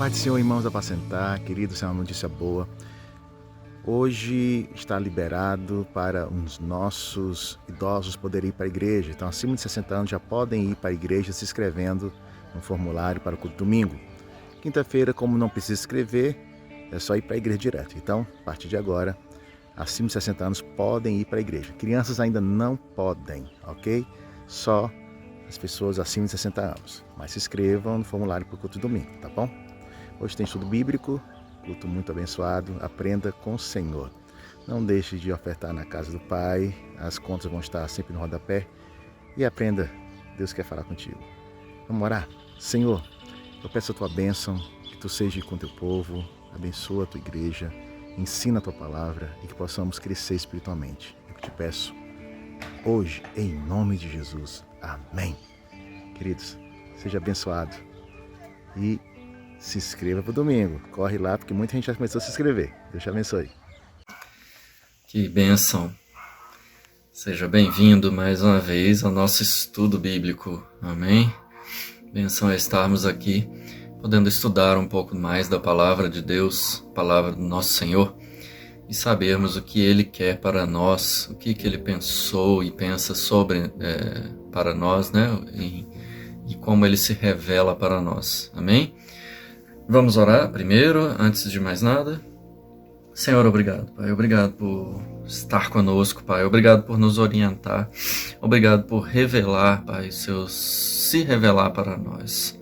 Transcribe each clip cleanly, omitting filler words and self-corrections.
Paz do Senhor, irmãos, apacentar, queridos, é uma notícia boa. Hoje está liberado para os nossos idosos poderem ir para a igreja. Então, acima de 60 anos já podem ir para a igreja se inscrevendo no formulário para o culto domingo. Quinta-feira, como não precisa escrever, é só ir para a igreja direto. Então, a partir de agora, acima de 60 anos podem ir para a igreja. Crianças ainda não podem, ok? Só as pessoas acima de 60 anos. Mas se inscrevam no formulário para o culto domingo, tá bom? Hoje tem estudo bíblico, culto muito abençoado, aprenda com o Senhor. Não deixe de ofertar na casa do Pai, as contas vão estar sempre no rodapé. E aprenda, Deus quer falar contigo. Vamos orar? Senhor, eu peço a tua bênção, que tu seja com teu povo, abençoa a tua igreja, ensina a tua palavra e que possamos crescer espiritualmente. Eu te peço hoje, em nome de Jesus. Amém. Queridos, seja abençoado e se inscreva para o domingo. Corre lá, porque muita gente já começou a se inscrever. Deus te abençoe. Que bênção. Seja bem-vindo mais uma vez ao nosso estudo bíblico. Amém? Bênção é estarmos aqui, podendo estudar um pouco mais da palavra de Deus, palavra do nosso Senhor, e sabermos o que Ele quer para nós, o que Ele pensou e pensa sobre para nós, né? E como Ele se revela para nós. Amém? Vamos orar primeiro, antes de mais nada. Senhor, obrigado, Pai. Obrigado por estar conosco, Pai. Obrigado por nos orientar. Obrigado por revelar, Pai, se revelar para nós.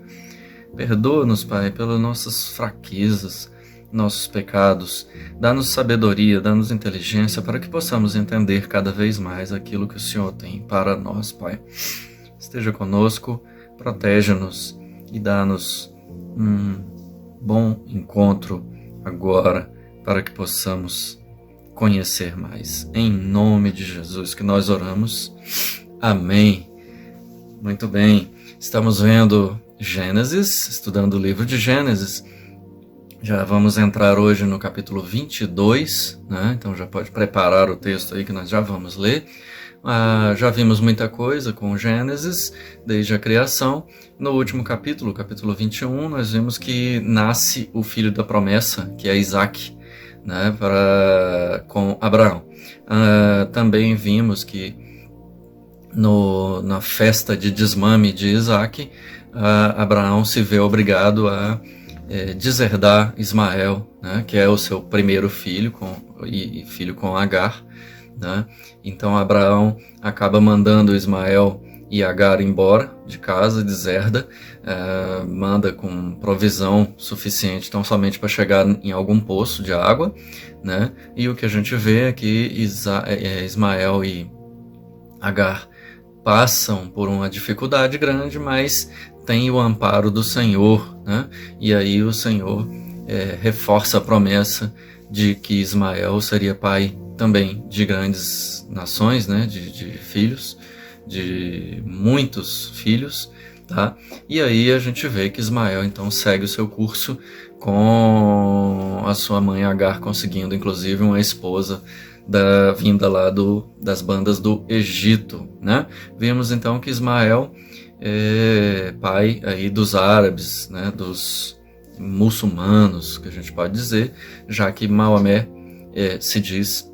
Perdoa-nos, Pai, pelas nossas fraquezas, nossos pecados. Dá-nos sabedoria, dá-nos inteligência para que possamos entender cada vez mais aquilo que o Senhor tem para nós, Pai. Esteja conosco, protege-nos e dá-nos bom encontro agora, para que possamos conhecer mais. Em nome de Jesus que nós oramos. Amém. Muito bem. Estamos vendo Gênesis, estudando o livro de Gênesis. Já vamos entrar hoje no capítulo 22, né? Então já pode preparar o texto aí que nós já vamos ler. Já vimos muita coisa com Gênesis, desde a criação. No último capítulo, capítulo 21, nós vimos que nasce o filho da promessa, que é Isaac, né, com Abraão. Também vimos que na festa de desmame de Isaac, Abraão se vê obrigado a deserdar Ismael, né, que é o seu primeiro filho, filho com Agar. Né? Então Abraão acaba mandando Ismael e Agar embora de casa, deserda, manda com provisão suficiente, tão somente para chegar em algum poço de água, né? E o que a gente vê é que Ismael e Agar passam por uma dificuldade grande, mas tem o amparo do Senhor, né? E aí o Senhor reforça a promessa de que Ismael seria pai também de grandes nações, né, de filhos, de muitos filhos, tá? E aí a gente vê que Ismael então segue o seu curso com a sua mãe Agar conseguindo inclusive uma esposa vinda lá das bandas do Egito, né? Vemos então que Ismael é pai aí dos árabes, né, dos muçulmanos, que a gente pode dizer, já que Maomé se diz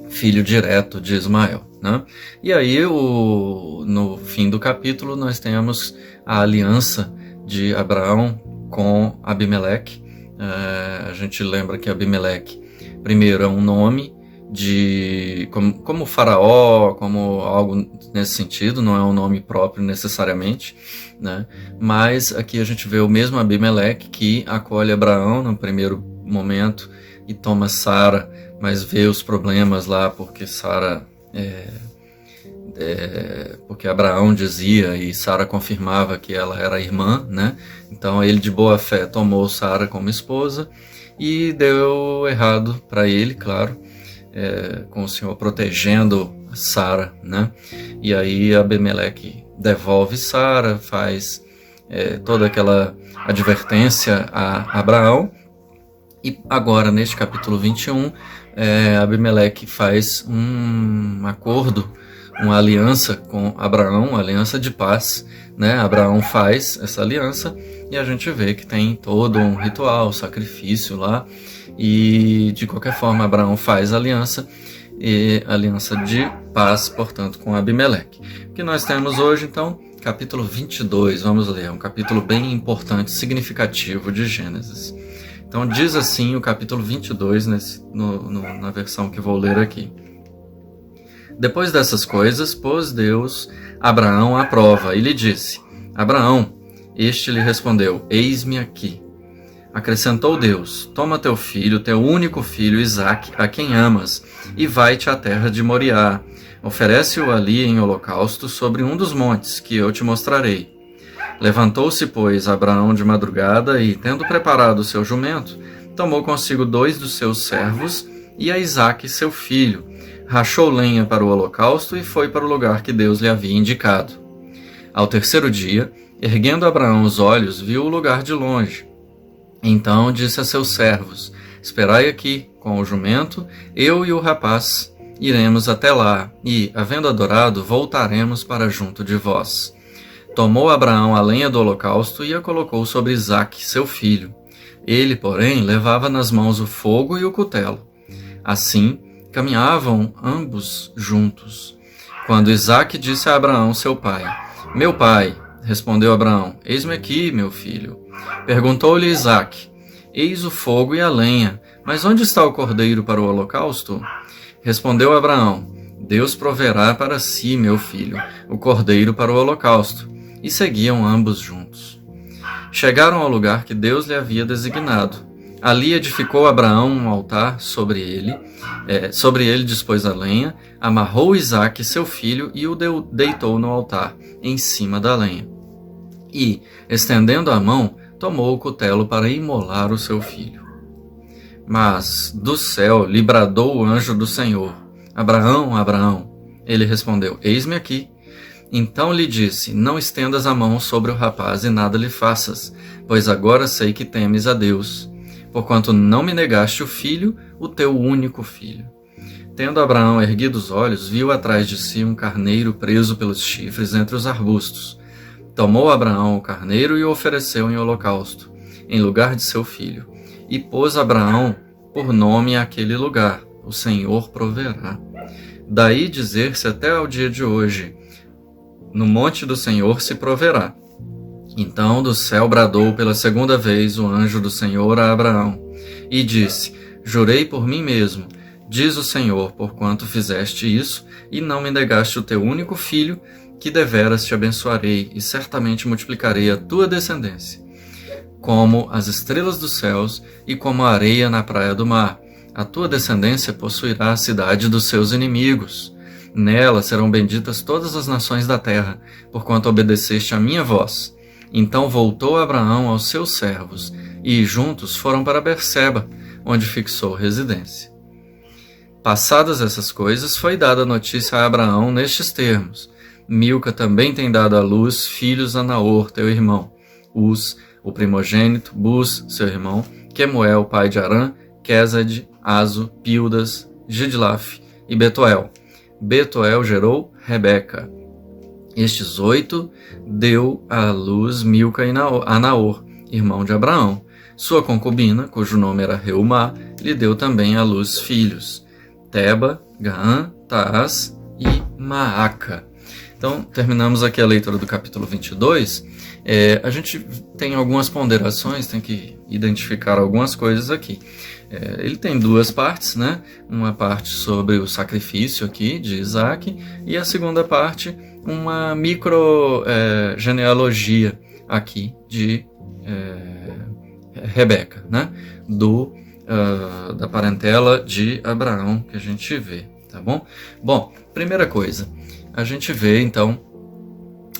filho direto de Ismael, né? E aí, no fim do capítulo, nós temos a aliança de Abraão com Abimeleque. A gente lembra que Abimeleque, primeiro, é um nome como faraó, como algo nesse sentido, não é um nome próprio necessariamente, né? Mas aqui a gente vê o mesmo Abimeleque que acolhe Abraão no primeiro momento e toma Sara, mas vê os problemas lá porque porque Abraão dizia e Sara confirmava que ela era irmã, né? Então ele de boa fé tomou Sara como esposa e deu errado para ele, claro, com o Senhor protegendo Sara, né? E aí Abimeleque devolve Sara, faz toda aquela advertência a Abraão. E agora, neste capítulo 21, Abimeleque faz um acordo uma aliança com Abraão, uma aliança de paz, né? Abraão faz essa aliança e a gente vê que tem todo um ritual, sacrifício lá, e de qualquer forma Abraão faz a aliança, e aliança de paz, portanto, com Abimeleque. O que nós temos hoje, então, capítulo 22, vamos ler, é um capítulo bem importante, significativo de Gênesis. Então diz assim o capítulo 22, na versão que vou ler aqui. Depois dessas coisas, pôs Deus Abraão à prova e lhe disse: Abraão, este lhe respondeu: Eis-me aqui. Acrescentou Deus: Toma teu filho, teu único filho Isaque, a quem amas, e vai-te à terra de Moriá. Oferece-o ali em holocausto sobre um dos montes que eu te mostrarei. Levantou-se, pois, Abraão de madrugada e, tendo preparado o seu jumento, tomou consigo 2 dos seus servos e a Isaque, seu filho, rachou lenha para o holocausto e foi para o lugar que Deus lhe havia indicado. Ao terceiro dia, erguendo Abraão os olhos, viu o lugar de longe. Então disse a seus servos: Esperai aqui, com o jumento, eu e o rapaz iremos até lá, e, havendo adorado, voltaremos para junto de vós. Tomou Abraão a lenha do holocausto e a colocou sobre Isaque, seu filho. Ele, porém, levava nas mãos o fogo e o cutelo. Assim, caminhavam ambos juntos. Quando Isaque disse a Abraão, seu pai: Meu pai, respondeu Abraão, eis-me aqui, meu filho. Perguntou-lhe Isaque: Eis o fogo e a lenha, mas onde está o cordeiro para o holocausto? Respondeu Abraão: Deus proverá para si, meu filho, o cordeiro para o holocausto. E seguiam ambos juntos. Chegaram ao lugar que Deus lhe havia designado. Ali edificou Abraão um altar sobre ele dispôs a lenha, amarrou Isaque, seu filho, e o deitou no altar, em cima da lenha. E, estendendo a mão, tomou o cutelo para imolar o seu filho. Mas do céu lhe bradou o anjo do Senhor: Abraão, Abraão. Ele respondeu: Eis-me aqui. Então lhe disse: Não estendas a mão sobre o rapaz e nada lhe faças, pois agora sei que temes a Deus, porquanto não me negaste o filho, o teu único filho. Tendo Abraão erguido os olhos, viu atrás de si um carneiro preso pelos chifres entre os arbustos. Tomou Abraão o carneiro e o ofereceu em holocausto, em lugar de seu filho. E pôs Abraão por nome àquele lugar: O Senhor proverá. Daí dizer-se até ao dia de hoje: No monte do Senhor se proverá. Então do céu bradou pela segunda vez o anjo do Senhor a Abraão, e disse: Jurei por mim mesmo, diz o Senhor, porquanto fizeste isso, e não me negaste o teu único filho, que deveras te abençoarei, e certamente multiplicarei a tua descendência, como as estrelas dos céus, e como a areia na praia do mar. A tua descendência possuirá a cidade dos seus inimigos. Nela serão benditas todas as nações da terra, porquanto obedeceste à minha voz. Então voltou Abraão aos seus servos, e juntos foram para Berseba, onde fixou residência. Passadas essas coisas, foi dada notícia a Abraão nestes termos: Milca também tem dado à luz filhos a Naor, teu irmão, Uz, o primogênito, Buz, seu irmão, Quemuel, pai de Arã, Quesed, Azo, Pildas, Gidlaf e Betuel. Betuel gerou Rebeca. Estes 8 deu à luz Milca a Naor, irmão de Abraão. Sua concubina, cujo nome era Reumá, lhe deu também à luz filhos: Teba, Gaã, Taás e Maaca. Então, terminamos aqui a leitura do capítulo 22. A gente tem algumas ponderações, tem que identificar algumas coisas aqui. Ele tem 2 partes, né? Uma parte sobre o sacrifício aqui de Isaque, e a segunda parte, uma micro-genealogia aqui de Rebeca, né? Da parentela de Abraão que a gente vê, tá bom? Bom, primeira coisa, a gente vê então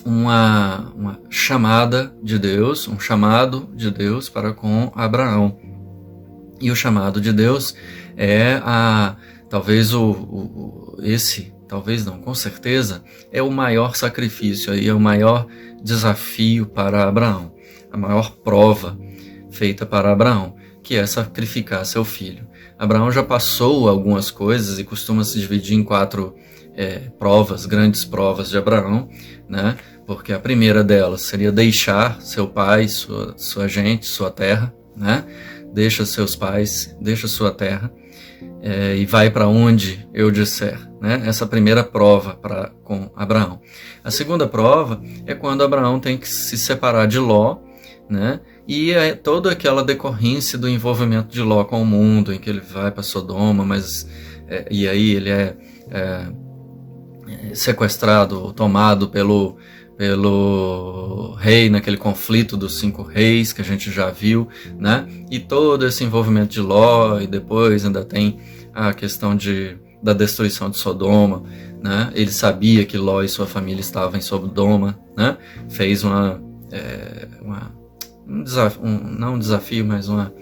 uma chamada de Deus, um chamado de Deus para com Abraão. E o chamado de Deus é com certeza, é o maior sacrifício, aí, é o maior desafio para Abraão, a maior prova feita para Abraão, que é sacrificar seu filho. Abraão já passou algumas coisas e costuma se dividir em 4 provas, grandes provas de Abraão, né? Porque a primeira delas seria deixar seu pai, sua gente, sua terra, né? Deixa seus pais, deixa sua terra e vai para onde eu disser, né? Essa primeira prova com Abraão. A segunda prova é quando Abraão tem que se separar de Ló, né? E é toda aquela decorrência do envolvimento de Ló com o mundo, em que ele vai para Sodoma, e aí ele é sequestrado, tomado pelo rei naquele conflito dos 5 reis que a gente já viu, né? E todo esse envolvimento de Ló, e depois ainda tem a questão da destruição de Sodoma, né? Ele sabia que Ló e sua família estavam em Sodoma, né? Fez não um desafio, mas uma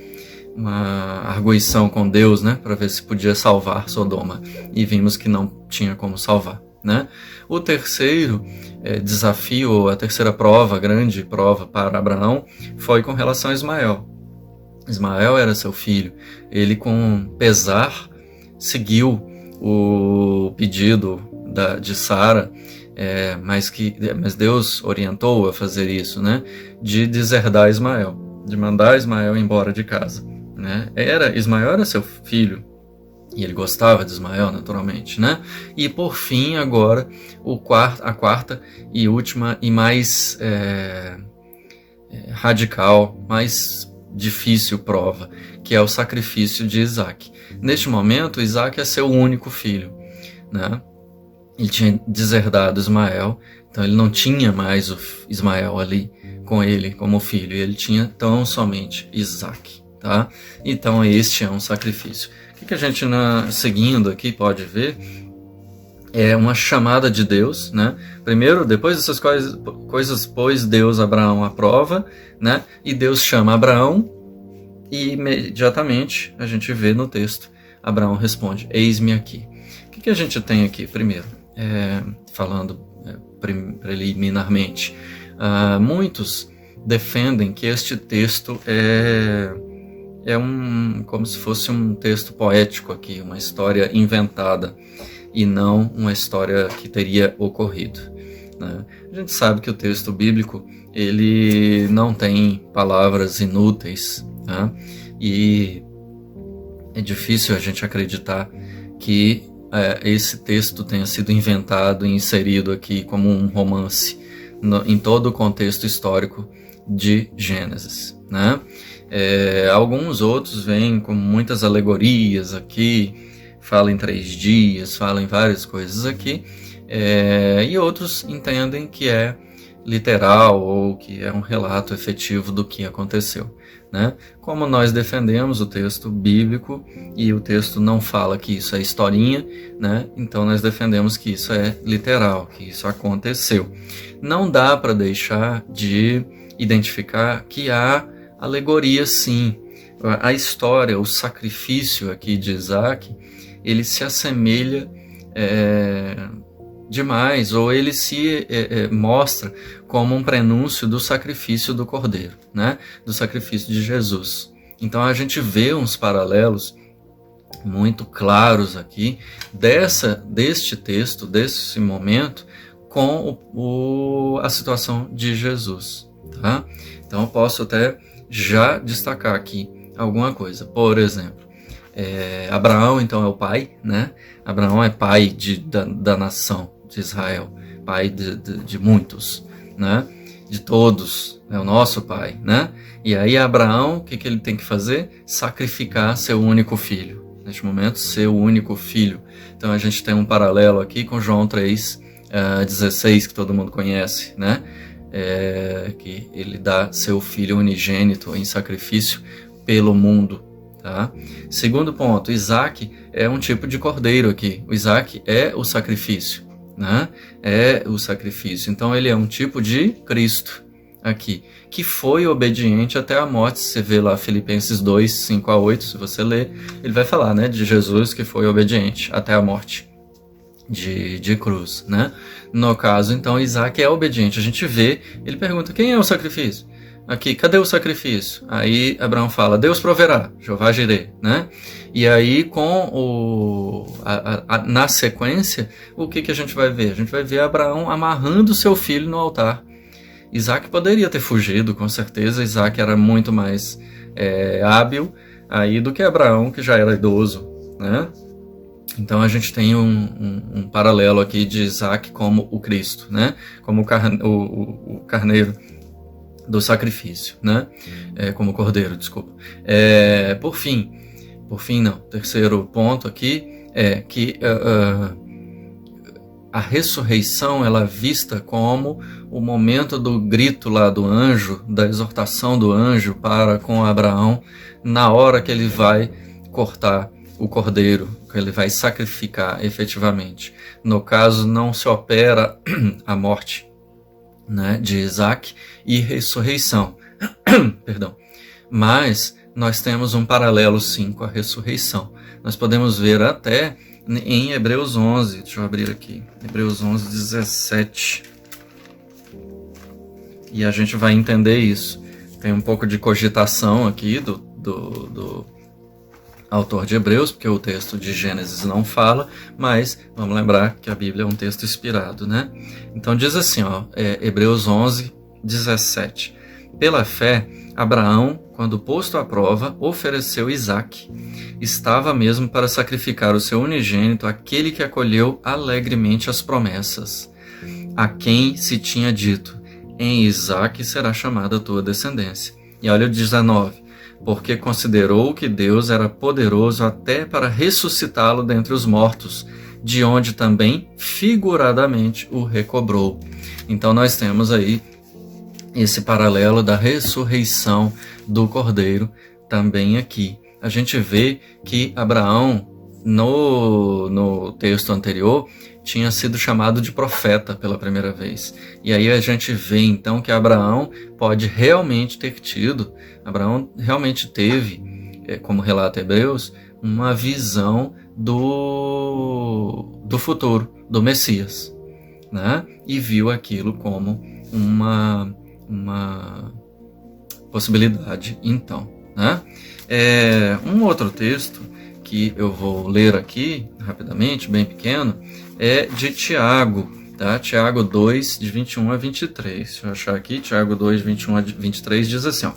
arguição com Deus, né? Para ver se podia salvar Sodoma, e vimos que não tinha como salvar, né? O terceiro desafio, ou a terceira prova, grande prova para Abraão, foi com relação a Ismael. Ismael era seu filho. Ele, com pesar, seguiu o pedido de Sara, mas Deus orientou a fazer isso, né? De deserdar Ismael, de mandar Ismael embora de casa, né? Ismael era seu filho, e ele gostava de Ismael, naturalmente, né? E por fim, agora, a quarta e última e mais radical, mais difícil prova, que é o sacrifício de Isaac. Neste momento, Isaac é seu único filho, né? Ele tinha deserdado Ismael, então ele não tinha mais o Ismael ali com ele como filho, ele tinha tão somente Isaac, tá? Então este é um sacrifício. O que a gente, seguindo aqui, pode ver é uma chamada de Deus, né? Primeiro, depois dessas coisas pôs Deus Abraão à prova, né? E Deus chama Abraão, e imediatamente a gente vê no texto, Abraão responde: eis-me aqui. O que a gente tem aqui primeiro? Falando preliminarmente, muitos defendem que este texto como se fosse um texto poético aqui, uma história inventada, e não uma história que teria ocorrido, né? A gente sabe que o texto bíblico, ele não tem palavras inúteis, né? E é difícil a gente acreditar que esse texto tenha sido inventado e inserido aqui como um romance em todo o contexto histórico de Gênesis, né? Alguns outros vêm com muitas alegorias aqui, falam em 3 dias, falam em várias coisas aqui, e outros entendem que é literal ou que é um relato efetivo do que aconteceu, né? Como nós defendemos o texto bíblico e o texto não fala que isso é historinha, né? Então nós defendemos que isso é literal, que isso aconteceu. Não dá para deixar de identificar que há alegoria, sim. A história, o sacrifício aqui de Isaac, ele se assemelha demais, ou ele se mostra como um prenúncio do sacrifício do Cordeiro, né? Do sacrifício de Jesus. Então a gente vê uns paralelos muito claros aqui deste texto, desse momento, com a situação de Jesus, tá? Então eu posso até já destacar aqui alguma coisa. Por exemplo, Abraão, então, é o pai, né? Abraão é pai da nação de Israel, pai de muitos, né? De todos, é o nosso pai, né? E aí Abraão, o que ele tem que fazer? Sacrificar seu único filho. Neste momento, seu único filho. Então a gente tem um paralelo aqui com João 3:16, que todo mundo conhece, né? Que ele dá seu filho unigênito em sacrifício pelo mundo, tá? Segundo ponto, Isaac é um tipo de cordeiro aqui. O Isaac é o sacrifício, né? É o sacrifício. Então ele é um tipo de Cristo aqui, que foi obediente até a morte. Você vê lá Filipenses 2:5-8, se você ler, ele vai falar, né, de Jesus que foi obediente até a morte de cruz, né? No caso, então, Isaac é obediente. A gente vê, ele pergunta: quem é o sacrifício? aqui, cadê o sacrifício? Aí Abraão fala, Deus proverá, Jeová Jireh, né? E aí, na sequência, o que a gente vai ver? A gente vai ver Abraão amarrando seu filho no altar. Isaac poderia ter fugido, com certeza. Isaac era muito mais hábil aí do que Abraão, que já era idoso, né? Então a gente tem um paralelo aqui de Isaac como o Cristo, né? Como o carneiro do sacrifício, né? Como o cordeiro, desculpa. Por fim não. Terceiro ponto aqui é que a ressurreição ela é vista como o momento do grito lá do anjo, da exortação do anjo para com Abraão, na hora que ele vai cortar o cordeiro, que ele vai sacrificar efetivamente. No caso, não se opera a morte, né, de Isaac e ressurreição. Perdão. Mas nós temos um paralelo sim com a ressurreição. Nós podemos ver até em Hebreus 11, deixa eu abrir aqui, Hebreus 11, 17. E a gente vai entender isso. Tem um pouco de cogitação aqui do autor de Hebreus, porque o texto de Gênesis não fala, mas vamos lembrar que a Bíblia é um texto inspirado, né? Então diz assim, Hebreus 11, 17. Pela fé, Abraão, quando posto à prova, ofereceu Isaque. Estava mesmo para sacrificar o seu unigênito, aquele que acolheu alegremente as promessas, a quem se tinha dito, em Isaque será chamada a tua descendência. E olha o 19. Porque considerou que Deus era poderoso até para ressuscitá-lo dentre os mortos, de onde também, figuradamente, o recobrou. Então nós temos aí esse paralelo da ressurreição do Cordeiro também aqui. A gente vê que Abraão, no texto anterior, tinha sido chamado de profeta pela primeira vez. E aí a gente vê então que Abraão pode realmente ter tido, Abraão realmente teve, como relata Hebreus, uma visão do futuro, do Messias, né? E viu aquilo como uma possibilidade então, né? Um outro texto que eu vou ler aqui rapidamente, bem pequeno, é de Tiago, tá? Tiago 2, de 21 a 23. Deixa eu achar aqui, Tiago 2, 21 a 23 diz assim, ó.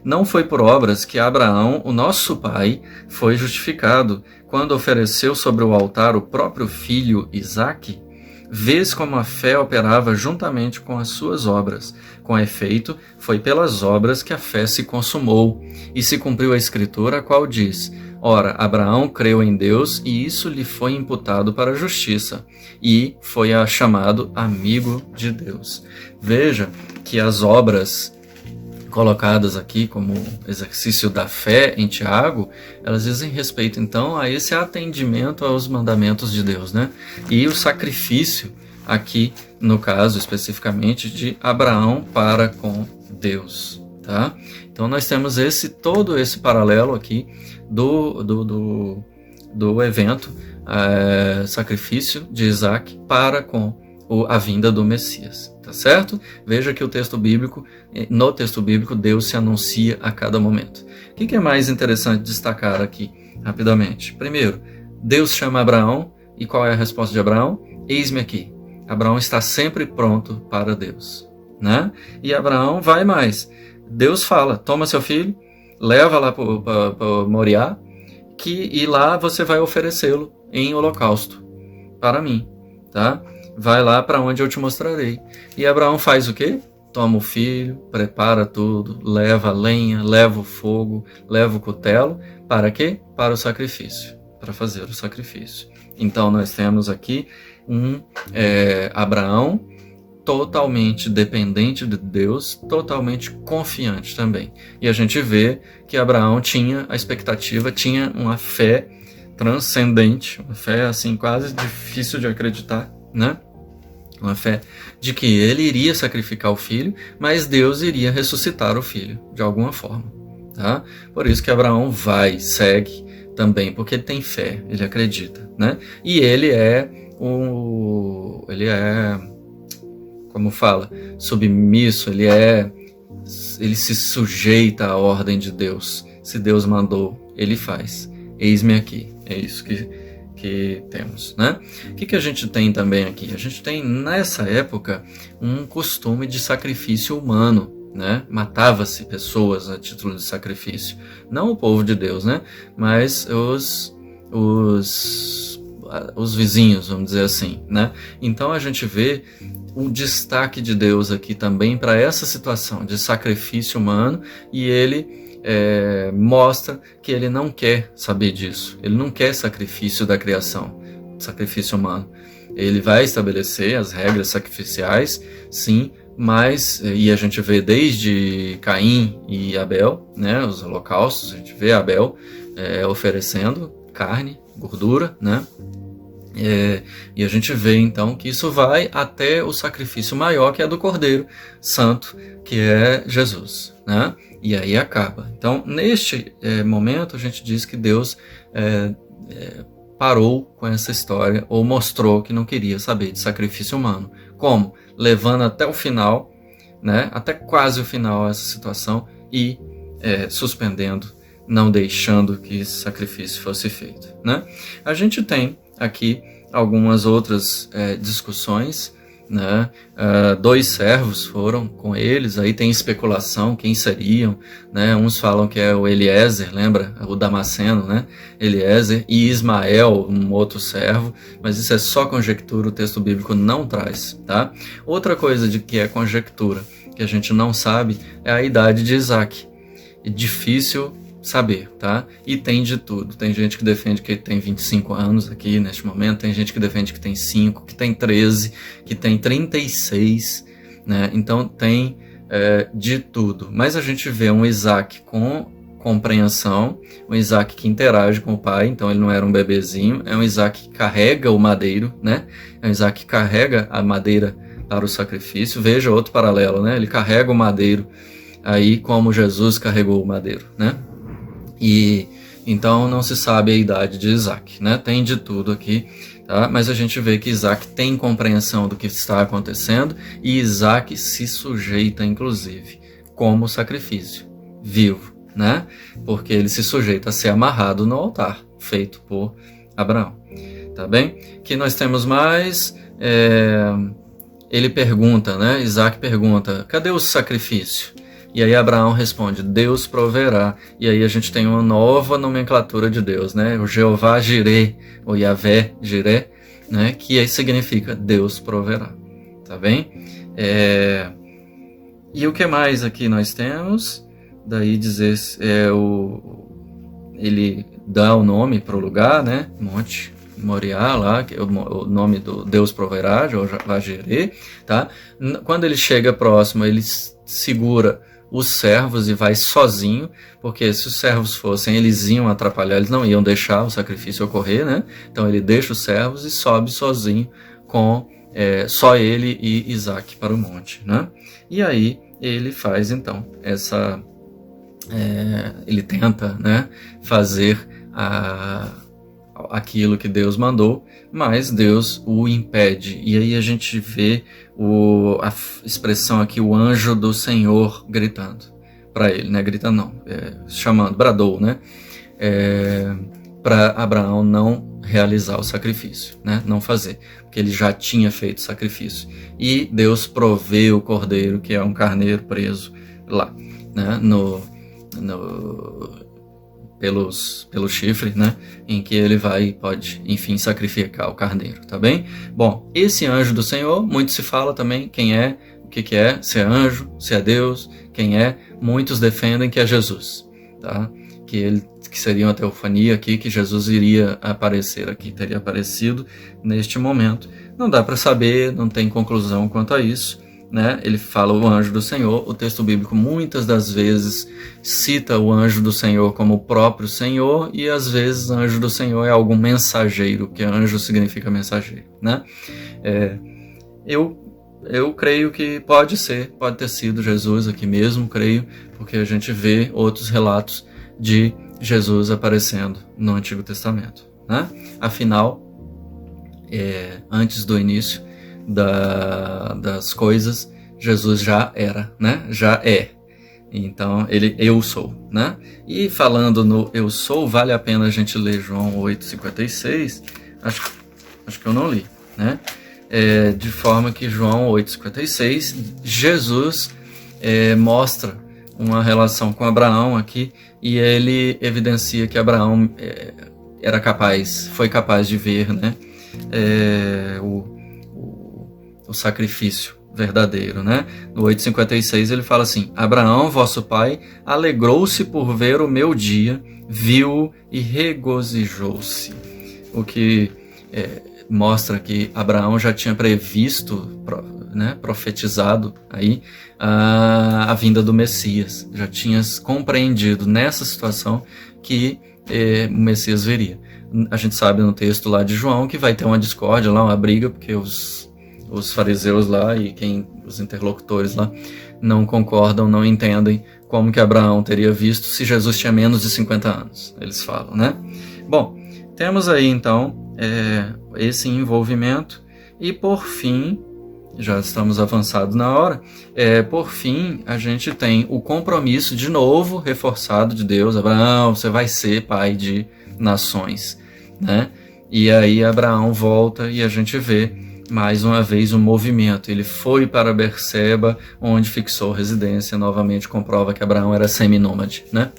Não foi por obras que Abraão, o nosso pai, foi justificado quando ofereceu sobre o altar o próprio filho Isaque? Vês como a fé operava juntamente com as suas obras. Com efeito, foi pelas obras que a fé se consumou, e se cumpriu a Escritura, a qual diz: Ora, Abraão creu em Deus, e isso lhe foi imputado para a justiça, e foi chamado amigo de Deus. Veja que as obras colocadas aqui como exercício da fé em Tiago, elas dizem respeito então a esse atendimento aos mandamentos de Deus, né? E o sacrifício aqui, no caso especificamente de Abraão para com Deus, tá? Então nós temos todo esse paralelo aqui do evento, sacrifício de Isaque para com a vinda do Messias. Tá certo? Veja que no texto bíblico, Deus se anuncia a cada momento. O que é mais interessante destacar aqui, rapidamente? Primeiro, Deus chama Abraão, e qual é a resposta de Abraão? Eis-me aqui. Abraão está sempre pronto para Deus, né? E Abraão vai mais. Deus fala, toma seu filho, leva lá para Moriá, e lá você vai oferecê-lo em holocausto para mim, tá? Vai lá para onde eu te mostrarei. E Abraão faz o quê? Toma o filho, prepara tudo, leva a lenha, leva o fogo, leva o cutelo. Para quê? Para o sacrifício, para fazer o sacrifício. Então nós temos aqui Abraão totalmente dependente de Deus, totalmente confiante também. E a gente vê que Abraão tinha a expectativa, tinha uma fé transcendente, uma fé assim quase difícil de acreditar, né? Uma fé de que ele iria sacrificar o filho, mas Deus iria ressuscitar o filho, de alguma forma, tá? Por isso que Abraão segue também, porque ele tem fé, ele acredita, né? E ele como fala, submisso, ele ele se sujeita à ordem de Deus. Se Deus mandou, ele faz. Eis-me aqui. É isso que temos, né? O que a gente tem também aqui? A gente tem, nessa época, um costume de sacrifício humano, né? Matava-se pessoas a título de sacrifício. Não o povo de Deus, né? Mas os vizinhos, vamos dizer assim, né? Então a gente vê um destaque de Deus aqui também para essa situação de sacrifício humano, e ele mostra que ele não quer saber disso. Ele não quer sacrifício da criação, sacrifício humano. Ele vai estabelecer as regras sacrificiais, sim, mas, e a gente vê desde Caim e Abel, né, os holocaustos, a gente vê Abel oferecendo carne, gordura, né? E a gente vê então que isso vai até o sacrifício maior, que é do Cordeiro Santo, que é Jesus, né? E aí acaba. Então, neste momento, a gente diz que Deus parou com essa história, ou mostrou que não queria saber de sacrifício humano. Como? Levando até o final, né? Até quase o final essa situação, e suspendendo, não deixando que esse sacrifício fosse feito, né? A gente tem aqui algumas outras discussões, né? 2 servos foram com eles, aí tem especulação quem seriam, né? Uns falam que é o Eliezer, lembra? O Damasceno, né? Eliezer, e Ismael, um outro servo, mas isso é só conjectura, o texto bíblico não traz, tá? Outra coisa de que é conjectura, que a gente não sabe, é a idade de Isaac. É difícil saber, tá? E tem de tudo. Tem gente que defende que ele tem 25 anos aqui neste momento, tem gente que defende que tem 5, que tem 13, que tem 36, né? Então tem de tudo. Mas a gente vê um Isaac com compreensão, um Isaac que interage com o pai, então ele não era um bebezinho, é um Isaac que carrega o madeiro, né? É um Isaac que carrega a madeira para o sacrifício. Veja outro paralelo, né? Ele carrega o madeiro aí como Jesus carregou o madeiro, né? E então não se sabe a idade de Isaac, né? Tem de tudo aqui, tá? Mas a gente vê que Isaac tem compreensão do que está acontecendo, e Isaac se sujeita, inclusive, como sacrifício vivo, né? Porque ele se sujeita a ser amarrado no altar, feito por Abraão, tá bem? Que nós temos mais, ele pergunta, né? Isaac pergunta, cadê o sacrifício? E aí Abraão responde, Deus proverá. E aí a gente tem uma nova nomenclatura de Deus, né? O Jeová Jireh, ou Yahvé Jireh, né? Que aí significa Deus proverá. Tá bem? E o que mais aqui nós temos? Daí dizer, ele dá o nome para o lugar, né? Monte Moriá, lá, que é o nome do Deus proverá, Jeová Jireh, tá? Quando ele chega próximo, ele segura os servos e vai sozinho, porque se os servos fossem, eles iam atrapalhar, eles não iam deixar o sacrifício ocorrer, né? Então ele deixa os servos e sobe sozinho com só ele e Isaac para o monte, né? E aí ele faz então ele tenta, né, fazer aquilo que Deus mandou, mas Deus o impede. E aí a gente vê a expressão aqui, o anjo do Senhor gritando para ele, né? Gritando não, chamando, bradou, né? Para Abraão não realizar o sacrifício, né? Não fazer, porque ele já tinha feito o sacrifício. E Deus provê o cordeiro, que é um carneiro preso lá, né? Pelo chifre, né? Em que ele pode, enfim, sacrificar o carneiro, tá bem? Bom, esse anjo do Senhor, muito se fala também quem é, o que é, se é anjo, se é Deus, quem é. Muitos defendem que é Jesus, tá? Que seria uma teofania aqui, que Jesus iria aparecer aqui, teria aparecido neste momento. Não dá para saber, não tem conclusão quanto a isso, né? Ele fala o anjo do Senhor. O texto bíblico muitas das vezes cita o anjo do Senhor como o próprio Senhor, e às vezes anjo do Senhor é algum mensageiro, porque anjo significa mensageiro, né? Eu creio que pode ter sido Jesus aqui mesmo, creio, porque a gente vê outros relatos de Jesus aparecendo no Antigo Testamento, né? Afinal, antes do início das coisas, Jesus já era, né? Já é. Então, eu sou, né? E falando no eu sou, vale a pena a gente ler João 8,56. Acho que eu não li, né? De forma que João 8,56, Jesus mostra uma relação com Abraão aqui, e ele evidencia que Abraão foi capaz de ver, né? O sacrifício verdadeiro, né? No 8,56 ele fala assim: Abraão, vosso pai, alegrou-se por ver o meu dia, viu e regozijou-se. O que mostra que Abraão já tinha previsto, né, profetizado aí a vinda do Messias. Já tinha compreendido nessa situação que o Messias viria. A gente sabe no texto lá de João que vai ter uma discórdia lá, uma briga, porque os fariseus lá e os interlocutores lá não concordam, não entendem como que Abraão teria visto se Jesus tinha menos de 50 anos, eles falam, né? Bom, temos aí então esse envolvimento, e por fim, já estamos avançados na hora, por fim a gente tem o compromisso de novo reforçado de Deus: Abraão, você vai ser pai de nações, né? E aí Abraão volta e a gente vê mais uma vez o movimento. Ele foi para Berseba, onde fixou residência. Novamente comprova que Abraão era seminômade, né?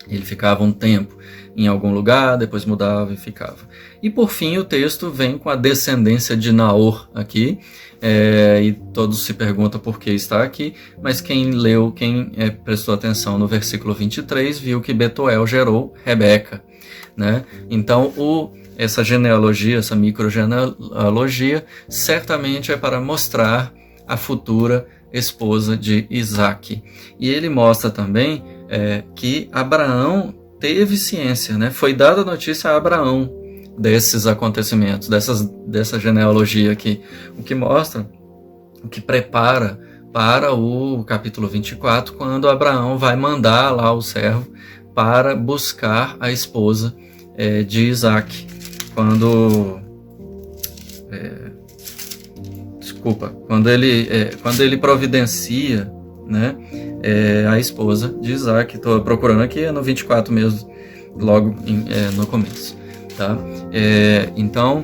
Ele ficava um tempo em algum lugar, depois mudava e ficava. E por fim o texto vem com a descendência de Naor aqui, e todos se perguntam por que está aqui, mas quem prestou atenção no versículo 23 viu que Betuel gerou Rebeca, né? Então essa genealogia, essa microgenealogia, certamente é para mostrar a futura esposa de Isaac. E ele mostra também que Abraão teve ciência, né? Foi dada a notícia a Abraão desses acontecimentos, dessa genealogia aqui, o que mostra, o que prepara para o capítulo 24, quando Abraão vai mandar lá o servo para buscar a esposa de Isaac. Quando ele providencia, né, a esposa de Isaac. Estou procurando aqui, é no 24 mesmo, logo no começo, tá? Então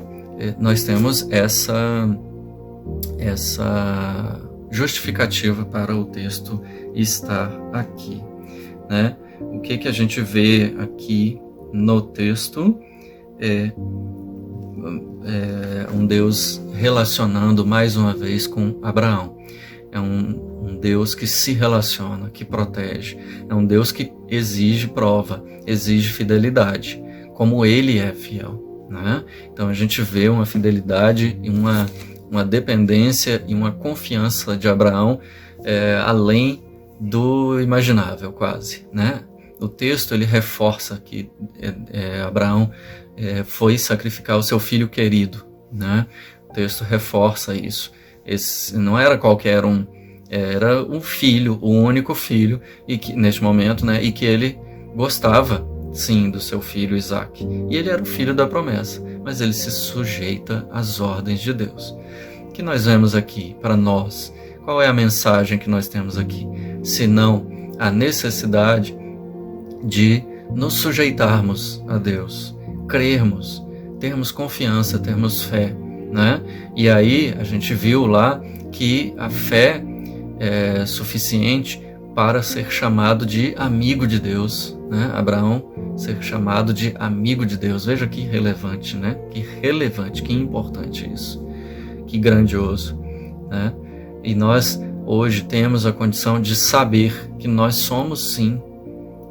nós temos essa justificativa para o texto estar aqui, né? O que a gente vê aqui no texto um Deus relacionando mais uma vez com Abraão. É um Deus que se relaciona, que protege. É um Deus que exige prova, exige fidelidade, como ele é fiel, né? Então a gente vê uma fidelidade e uma dependência e uma confiança de Abraão além do imaginável, quase, né? O texto ele reforça que Abraão foi sacrificar o seu filho querido, né? O texto reforça isso. Esse não era qualquer um, era um filho, o único filho, e que neste momento, né? E que ele gostava, sim, do seu filho Isaac. E ele era o filho da promessa, mas ele se sujeita às ordens de Deus. O que nós vemos aqui para nós? Qual é a mensagem que nós temos aqui? Senão a necessidade de nos sujeitarmos a Deus, crermos, termos confiança, termos fé, né? E aí a gente viu lá que a fé é suficiente para ser chamado de amigo de Deus, né? Abraão ser chamado de amigo de Deus. Veja que relevante, né? Que relevante, que importante isso, que grandioso, né? E nós hoje temos a condição de saber que nós somos sim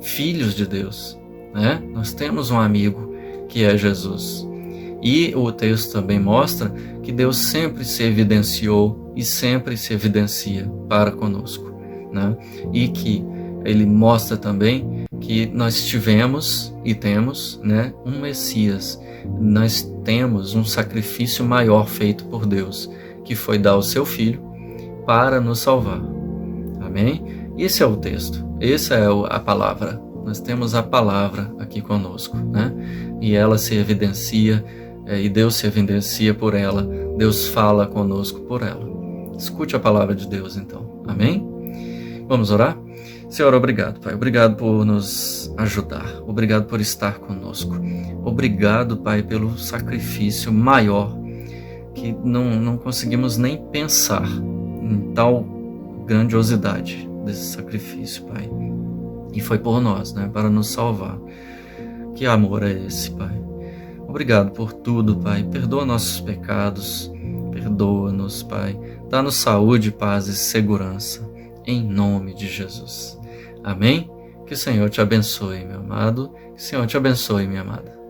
filhos de Deus, né? Nós temos um amigo que é Jesus. E o texto também mostra que Deus sempre se evidenciou e sempre se evidencia para conosco, né? E que ele mostra também que nós tivemos e temos, né, um Messias. Nós temos um sacrifício maior feito por Deus, que foi dar o seu Filho para nos salvar. Amém? Esse é o texto, essa é a palavra. Nós temos a palavra aqui conosco, né? E ela se evidencia, e Deus se evidencia por ela. Deus fala conosco por ela. Escute a palavra de Deus, então. Amém? Vamos orar? Senhor, obrigado, Pai. Obrigado por nos ajudar. Obrigado por estar conosco. Obrigado, Pai, pelo sacrifício maior que não conseguimos nem pensar em tal grandiosidade desse sacrifício, Pai. E foi por nós, né, para nos salvar. Que amor é esse, Pai? Obrigado por tudo, Pai. Perdoa nossos pecados. Perdoa-nos, Pai. Dá-nos saúde, paz e segurança. Em nome de Jesus. Amém? Que o Senhor te abençoe, meu amado. Que o Senhor te abençoe, minha amada.